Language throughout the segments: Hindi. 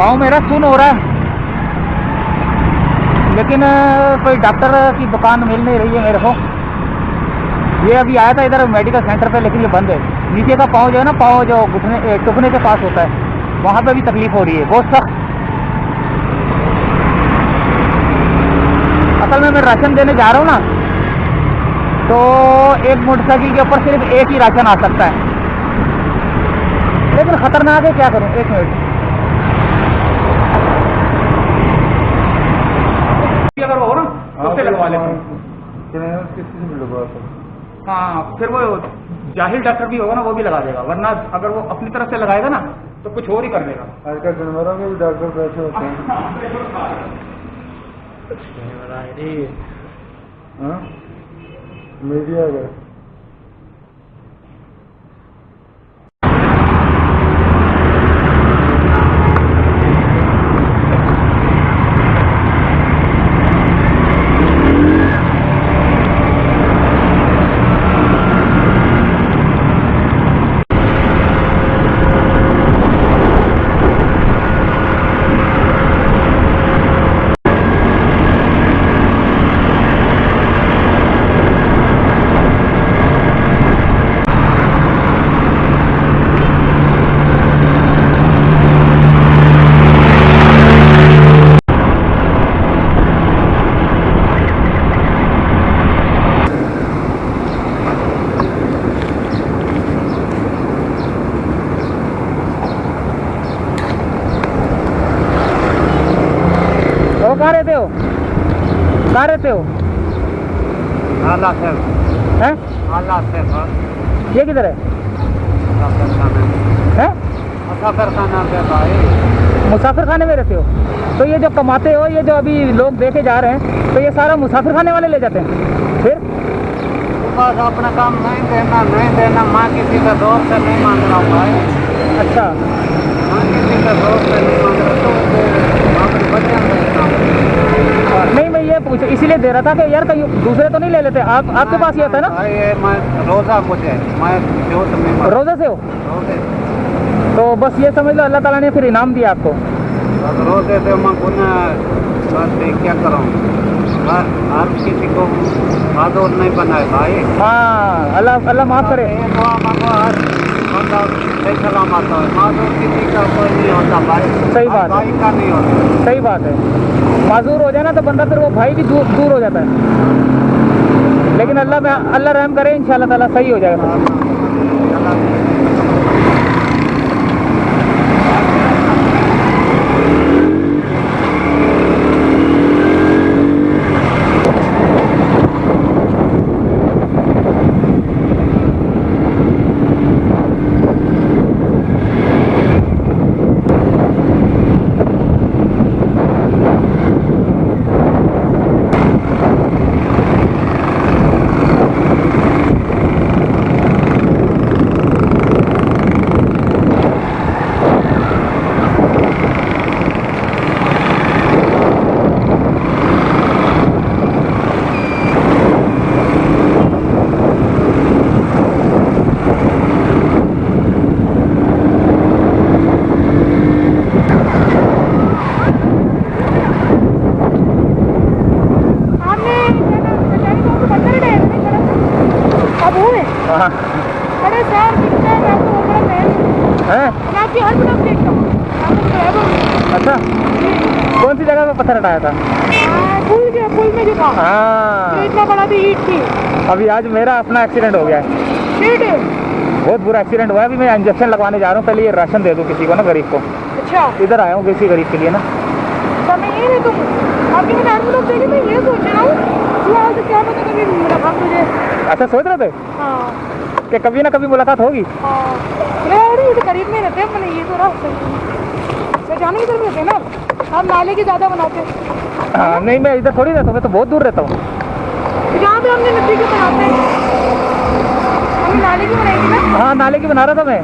पाँव मेरा सुन हो रहा है, लेकिन कोई डॉक्टर की दुकान मिल नहीं रही है मेरे को। ये अभी आया था इधर मेडिकल सेंटर पे, लेकिन ये बंद है। नीचे का पाँव जो है ना, पाँव जो घुटने टुकने के पास होता है, वहाँ पे भी तकलीफ हो रही है बहुत सख्त। असल में मैं राशन देने जा रहा हूँ ना, तो एक मोटरसाइकिल के ऊपर सिर्फ एक ही राशन आ सकता है, लेकिन खतरनाक है, क्या करूँ। एक मिनट, अगर वो हो ना तो उससे लगवा लेते हैं। हाँ, फिर वो जाहिल डॉक्टर भी होगा ना, वो भी लगा देगा, वरना अगर वो अपनी तरफ से लगाएगा ना तो कुछ और ही कर देगा। आजकल जानवरों में भी डॉक्टर बैठे होते हैं। हाँ, मीडिया का कहाँ रहते हो? कहाँ रहते हो? आला सर हैं? आला सर ये किधर है? हैं? मुसाफिर खाना पे भाई। मुसाफिर खाने में रहते हो? तो ये जो कमाते हो, ये जो अभी लोग देखे जा रहे हैं, तो ये सारा मुसाफिर खाने वाले ले जाते हैं? फिर बस अपना काम नहीं देना, माँ किसी का दोस्त से नहीं मांग रहा हूँ भाई। अच्छा, माँ किसी का दोस्त से नहीं मांग रहा, तो अपने बच्चे नहीं मैं ये पूछ इसीलिए दे रहा था कि यार कहीं दूसरे तो नहीं ले लेते। आपके पास ये होता है ना? ये मैं रोजा मुझे मैं जो तुम्हें रोजे से हो रोजे तो बस ये समझ लो अल्लाह ताला ने फिर इनाम दिया आपको। रोजे से मैं गुनाह बस क्या करूँ, आप किसी को मादूर नहीं बनाए भाई। हाँ, अल्लाह माफ़ करे। दुआ मांगो, हर बंदा सही सलामत हो। मादूर किसी का कोई नहीं होता भाई। सही बात है, भाई का नहीं होता। सही बात है। माजूर हो जाए ना तो बंदा फिर वो भाई भी दूर हो जाता है, लेकिन अल्लाह रहम करे, इंशाल्लाह ताला सही हो जाएगा। बड़े शहर दिखते हैं, मैं तो बड़ा महल हैं? मैं आपकी हर तरफ देखता हूँ। मैं तो ड्राइवर हूँ। अच्छा, कौन सी जगह पे पत्थर हटाया था? पुल में जो था, हाँ, इतना बड़ा भी ईट थी। अभी आज मेरा अपना एक्सीडेंट हो गया है। ईट बहुत बुरा एक्सीडेंट हुआ है। अभी मैं इंजेक्शन लगवाने जा रहा हूँ, पहले ये राशन दे दूँ किसी को ना, गरीब को। अच्छा, इधर आया हूँ किसी गरीब के लिए ना। तो मैं ये नहीं तुम आपकी मैंने एनवलप देखी, मैं ये सोच रहा हूँ आज क्या पता कभी मुलाकात मुझे। अच्छा, सोच रहे थे हाँ कि कभी ना कभी मुलाकात होगी। हाँ, ये तो करीब में रहते हैं, मैंने ये तो रहा जाने की तरफ रहते हैं ना, आप नाले की ज़्यादा बनाते हैं। हाँ, नहीं मैं इधर थोड़ी रहता हूँ, मैं तो बहुत दूर रहता हूँ। जहाँ पे हमने नदी के बनाते हैं, हमने नाले की बनाई थी ना। हाँ, नाले की बना रहा था मैं,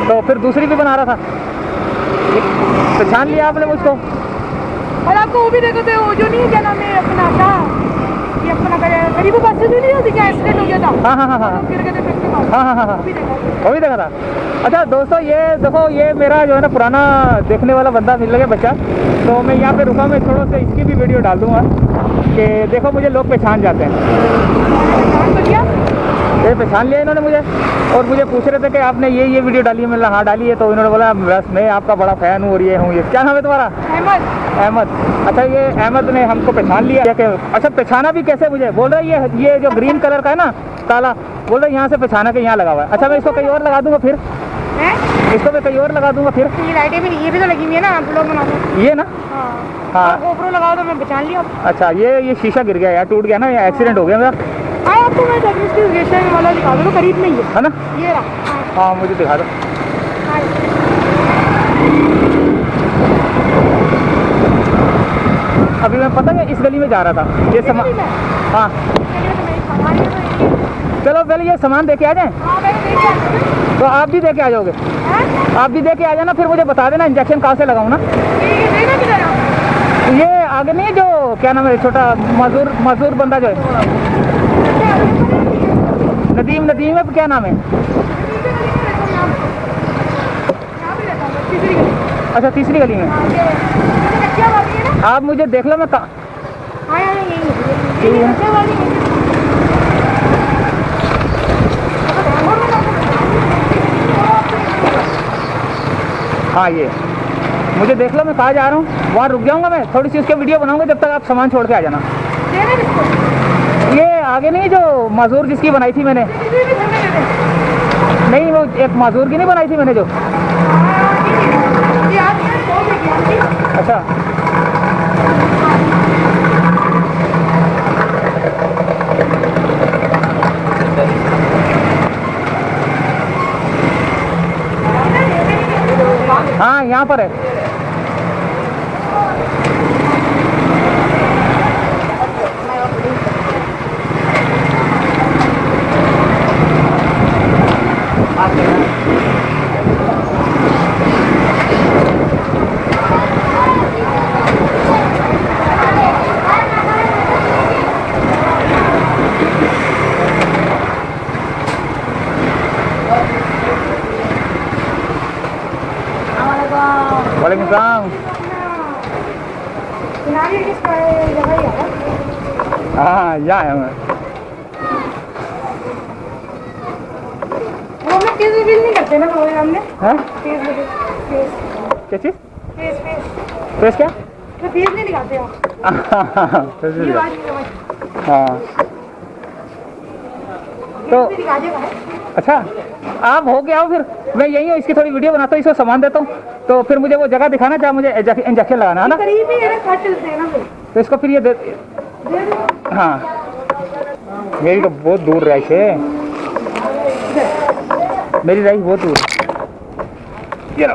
तो फिर दूसरी भी बना रहा था, पहचान लिया आपने मुझको। और आपको वो भी देखो थे, वो जो नहीं क्या नाम है अपना था, ये अपना अभी वो बस से नहीं होती क्या एक्सीडेंट हो गया था? हाँ हाँ हाँ हाँ गिर गए थे ट्रक के पास। हाँ हाँ हाँ हाँ अभी देखा। वो भी देखा था। अच्छा दोस्तों ये देखो ये मेरा जो है ना पुराना देखने वाला बंदा मिल गया बच्चा, तो मैं यहाँ पे रुका, मैं थोड़ा सा इसकी भी वीडियो डाल दूँगा कि देखो मुझे लोग पहचान जाते हैं। ये पहचान लिया इन्होंने मुझे और मुझे पूछ रहे थे कि आपने ये वीडियो डाली है। मैंने हाँ डाली है, तो इन्होंने बोला बस मैं आपका बड़ा फ़ैन हूँ और ये हूँ। ये क्या नाम है तुम्हारा? अहमद। अहमद। अच्छा ये अहमद ने हमको पहचान लिया कि अच्छा पहचाना भी कैसे? मुझे बोल रहा है ये जो ग्रीन कलर का है ना काला, बोल रहा है यहाँ से पहचाना के यहाँ लगा हुआ है। अच्छा मैं इसको कहीं और लगा दूंगा फिर, इसको मैं कहीं और लगा दूंगा फिर। ये लाइटें भी ये भी तो लगी हुई है ना, आप लोग बना दो। ये ना हाँ गोप्रो लगाओ तो मैं पहचान लिया। अच्छा ये शीशा गिर गया यार, टूट गया ना, ये एक्सीडेंट हो गया मेरा। हाँ आपको मैं लोकेशन वाला दिखा दो, करीब में ही है ना? ये रहा। हाँ मुझे दिखा दो। अभी मैं पता है इस गली में जा रहा था, ये सामान। हाँ चलो पहले ये सामान दे के आ जाएं, तो आप भी दे के आ जाओगे? आप भी दे के आ जाना, फिर मुझे बता देना इंजेक्शन कहाँ से लगाऊँ ना। ये आगे नहीं जो क्या नाम है छोटा मजदूर बंदा जो है, नदीम है, क्या नाम है? अच्छा तीसरी गली में। आप मुझे देख लो, मैं हाँ ये मुझे देख लो, मैं कहाँ जा रहा हूँ, वहाँ रुक जाऊँगा मैं, थोड़ी सी उसके वीडियो बनाऊँगा, जब तक आप सामान छोड़ के आ जाना। ये आगे नहीं जो मजदूर जिसकी बनाई थी मैंने, नहीं वो एक मजदूर की नहीं बनाई थी मैंने जो। अच्छा हाँ यहाँ पर है। वालेकुम सलाम। हाँ यहाँ है मैं। वो लोग केस रिवील नहीं करते ना वो हमने। हैं? फेस क्या चीज़? फेस फेस क्या? तो फेस नहीं दिखाते आप। हाँ तो दिखा देगा। अच्छा आप हो गया हो, फिर मैं यही हूँ, इसकी थोड़ी वीडियो बनाता हूँ, इसको सामान देता हूँ, तो फिर मुझे वो जगह दिखाना जहाँ मुझे इंजेक्शन लगाना है ना। करीब ही है ना, खट चलते हैं ना फिर। तो इसको फिर ये दे हाँ मेरी तो बहुत दूर रही है, मेरी रही बहुत दूर। ये लो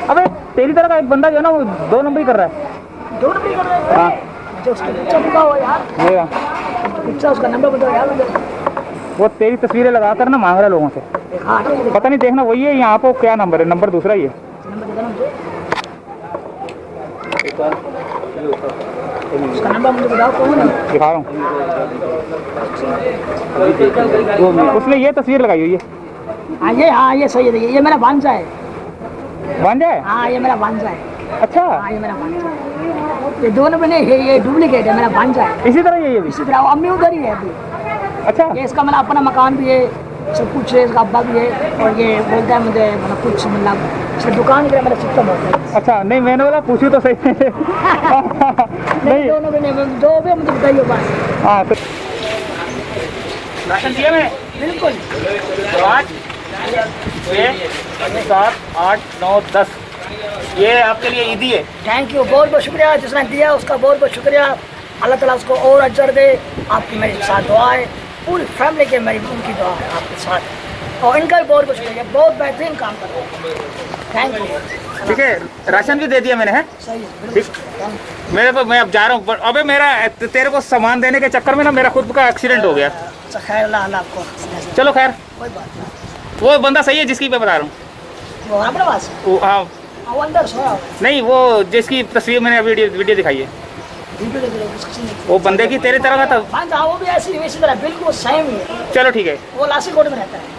अबे तेरी तरह का एक बंदा जो है ना वो 2 नंबर ही कर रहा है। 2 नंबर कर रहा है? हाँ जो उसका पिक्चर दिखा हुआ यार, ये पिक्चर उसका नंबर बताओ यार मुझे। वो तेरी तस्वीरें लगा कर ना मांग रहा है लोगों से। हाँ पता नहीं, देखना वही है यहाँ पे क्या नंबर है, नंबर दूसरा ही है। नंबर देना मुझे, उसका नंबर मुझे बताओ कौन है। दिखा रहा हूँ, उसने ये तस्वीर लगाई हुई है। हाँ ये सही है, ये मेरा भांजा है। भांजा है? हाँ ये मेरा भांजा है। अच्छा हाँ ये मेरा भांजा है, ये 2 नंबर नहीं है, ये डुप्लीकेट है, मेरा भांजा है। इसी तरह ये भी? इसी तरह अम्मी उधर ही है अभी। अच्छा ये इसका मतलब अपना मकान भी है, सब कुछ है, इसका अब्बा भी है, और ये बोलता है मुझे मतलब कुछ मतलब इसकी दुकान के मेरा सिस्टम होता है। अच्छा नहीं मैंने बोला पूछूं तो सही। नहीं दोनों भी नहीं, जो भी मुझे बताइए बस। हाँ तो राशन दिया मैं बिल्कुल 5 6 7 8 9 10 ये आपके लिए ईदी है। थैंक यू, बहुत बहुत शुक्रिया जिसने दिया उसका बहुत बहुत शुक्रिया। अल्लाह ताला उसको और अजर दे। आपकी मेरे साथ दुआ है, पूरी फैमिली के मेरी उनकी दुआ है आपके साथ, और इनका भी बहुत बहुत शुक्रिया, बहुत बेहतरीन काम कर रहे हैं। Thank you. ठीक है राशन भी दे दिया मैंने है। सही है, ठीक मेरे को मैं अब जा रहा हूँ। अबे मेरा तेरे को सामान देने के चक्कर में ना मेरा खुद का एक्सीडेंट हो गया। अच्छा खैर अल्लाह आपको। चलो खैर कोई बात नहीं, वो बंदा सही है जिसकी मैं बता रहा हूँ। वो अपने पास हाँ वो अंदर सोया हुआ है। नहीं, वो जिसकी तस्वीर मैंने वीडियो दिखाई है, वीडियो देख रहे हो, किसी ने वो बंदे की तेरे तरह का था। हाँ वो भी ऐसी वैसी तरह बिल्कुल सेम ही है। चलो ठीक है। वो लासी कोट में रहता है।